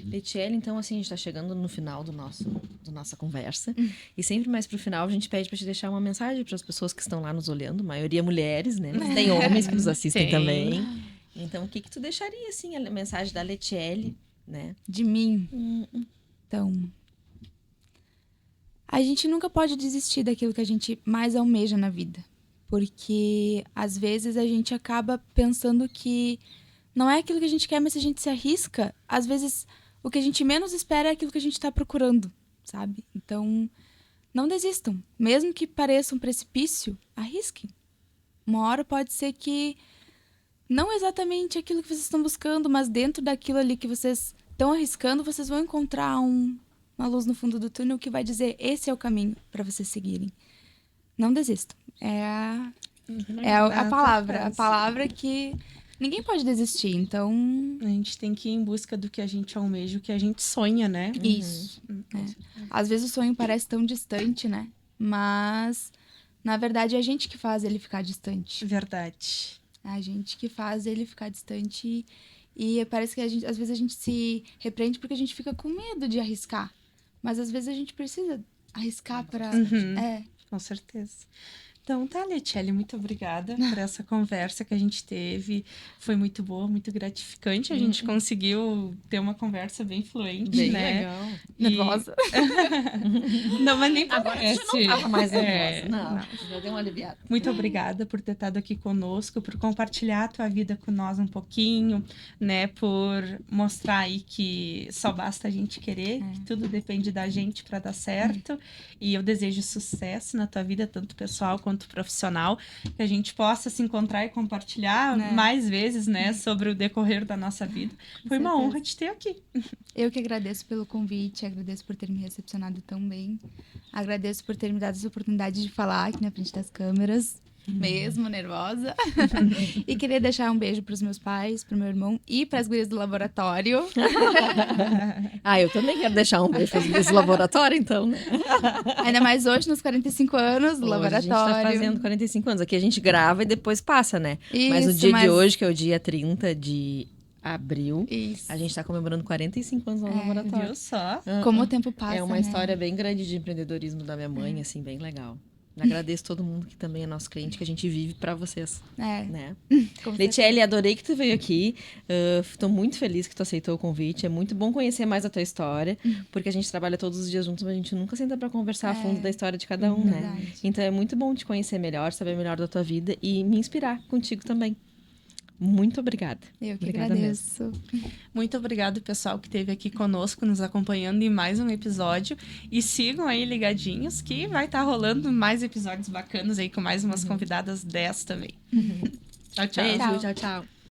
Speaker 2: Letiele, então, assim, a gente tá chegando no final do nossa conversa. E sempre mais pro final a gente pede pra te deixar uma mensagem para as pessoas que estão lá nos olhando, maioria mulheres, né? Mas tem homens que nos assistem
Speaker 1: Tem.
Speaker 2: também. Então, o que tu deixaria, assim, a mensagem da Letiele, né?
Speaker 3: De mim. Então, a gente nunca pode desistir daquilo que a gente mais almeja na vida. Porque, às vezes, a gente acaba pensando que não é aquilo que a gente quer, mas se a gente se arrisca, às vezes o que a gente menos espera é aquilo que a gente está procurando, sabe? Então, não desistam. Mesmo que pareça um precipício, arrisquem. Uma hora pode ser que não exatamente aquilo que vocês estão buscando, mas dentro daquilo ali que vocês estão arriscando, vocês vão encontrar uma luz no fundo do túnel que vai dizer esse é o caminho para vocês seguirem. Não desistam. É a palavra que ninguém pode desistir, então...
Speaker 1: A gente tem que ir em busca do que a gente almeja, o que a gente sonha, né?
Speaker 3: Isso. Às vezes o sonho parece tão distante, né? Mas, na verdade, é a gente que faz ele ficar distante.
Speaker 1: Verdade.
Speaker 3: É a gente que faz ele ficar distante e parece que às vezes a gente se repreende porque a gente fica com medo de arriscar. Mas às vezes a gente precisa arriscar para...
Speaker 1: Com certeza. Então tá, Letiele, muito obrigada por essa conversa que a gente teve. Foi muito boa, muito gratificante. A gente conseguiu ter uma conversa bem fluente,
Speaker 2: Bem
Speaker 1: né?
Speaker 2: legal.
Speaker 3: Nervosa.
Speaker 1: Não, mas nem
Speaker 2: Agora a gente
Speaker 1: parece.
Speaker 2: não tava mais nervosa.
Speaker 1: É,
Speaker 2: Não,
Speaker 1: não.
Speaker 2: já deu uma aliviada.
Speaker 1: Muito obrigada por ter estado aqui conosco, por compartilhar a tua vida com nós um pouquinho, né? Por mostrar aí que só basta a gente querer, que tudo depende da gente para dar certo. E eu desejo sucesso na tua vida, tanto pessoal quanto profissional, que a gente possa se encontrar e compartilhar mais vezes, né? Sobre o decorrer da nossa vida. Foi uma
Speaker 3: certeza.
Speaker 1: honra te ter aqui.
Speaker 3: Eu que agradeço pelo convite, agradeço por ter me recepcionado tão bem. Agradeço por ter me dado essa oportunidade de falar aqui na frente das câmeras, mesmo nervosa. E queria deixar um beijo para os meus pais, para o meu irmão e para as gurias do laboratório.
Speaker 2: Eu também quero deixar um beijo para esse laboratório, então, né?
Speaker 3: Ainda mais hoje, nos 45 anos do
Speaker 2: Hoje
Speaker 3: laboratório.
Speaker 2: a gente tá fazendo 45 anos. Aqui a gente grava e depois passa, né? Mas o
Speaker 3: Isso,
Speaker 2: dia de hoje, que é o dia 30 de abril,
Speaker 3: Isso.
Speaker 2: a gente tá comemorando 45 anos no laboratório.
Speaker 1: Viu só?
Speaker 3: Como o tempo passa,
Speaker 2: É uma
Speaker 3: né?
Speaker 2: história bem grande de empreendedorismo da minha mãe, assim, bem legal. Agradeço todo mundo que também é nosso cliente, que a gente vive pra vocês,
Speaker 3: É,
Speaker 2: né?
Speaker 3: com
Speaker 2: Letiele, adorei que tu veio aqui. Tô muito feliz que tu aceitou o convite. É muito bom conhecer mais a tua história, porque a gente trabalha todos os dias juntos, mas a gente nunca senta pra conversar a fundo da história de cada um, né?
Speaker 3: verdade.
Speaker 2: Então é muito bom te conhecer melhor, saber melhor da tua vida e me inspirar contigo também. Muito obrigada.
Speaker 3: Eu que
Speaker 2: Obrigada
Speaker 3: agradeço.
Speaker 1: Muito obrigado, pessoal, que esteve aqui conosco, nos acompanhando em mais um episódio. E sigam aí ligadinhos, que vai estar rolando mais episódios bacanas aí, com mais umas convidadas 10 também. Tchau, tchau.
Speaker 2: Beijo,
Speaker 3: Tchau.
Speaker 2: tchau, tchau.